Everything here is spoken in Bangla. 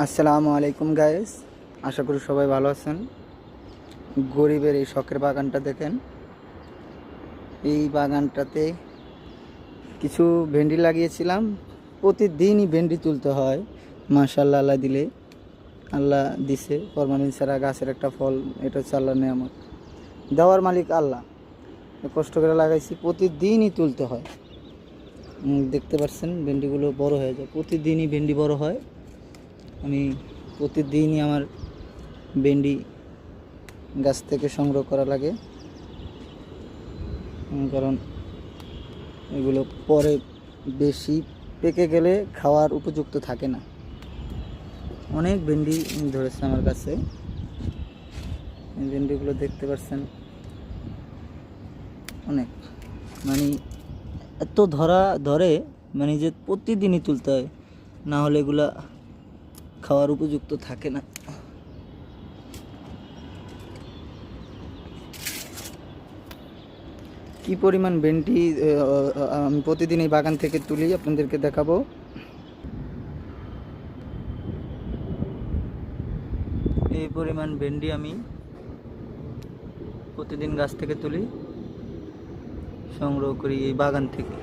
আসসালামু আলাইকুম গাইস, আশা করি সবাই ভালো আছেন। গরিবের এই শখের বাগানটা দেখেন। এই বাগানটাতে কিছু ভেন্ডি লাগিয়েছিলাম। প্রতিদিনই ভেন্ডি তুলতে হয়। মাশাআল্লাহ, আল্লাহ দিলে, আল্লাহ দিছে। ফরমালিন ছাড়া গাছের একটা ফল, এটা হচ্ছে আল্লাহর নেয়ামত। দেওয়ার মালিক আল্লাহ। কষ্ট করে লাগাইছি, প্রতিদিনই তুলতে হয়। দেখতে পাচ্ছেন ভেন্ডিগুলো বড় হয়ে যায়, প্রতিদিনই ভেন্ডি বড় হয়। আমি প্রতিদিনই আমার ভেন্ডি গাছ থেকে সংগ্রহ করা লাগে, কারণ এগুলো পরে বেশি পেকে গেলে খাওয়ার উপযুক্ত থাকে না। অনেক ভেন্ডি ধরেছে আমার কাছে। এই ভেন্ডিগুলো দেখতে পাচ্ছেন, অনেক মানে এত ধরে মানে যে প্রতিদিনই তুলতে হয়, না হলে এগুলা খাওয়ার উপযুক্ত থাকে না। কি পরিমাণ ভেন্ডি আমি প্রতিদিন এই বাগান থেকে তুলি আপনাদেরকে দেখাবো। এই পরিমাণ ভেন্ডি আমি প্রতিদিন গাছ থেকে তুলি, সংগ্রহ করি এই বাগান থেকে।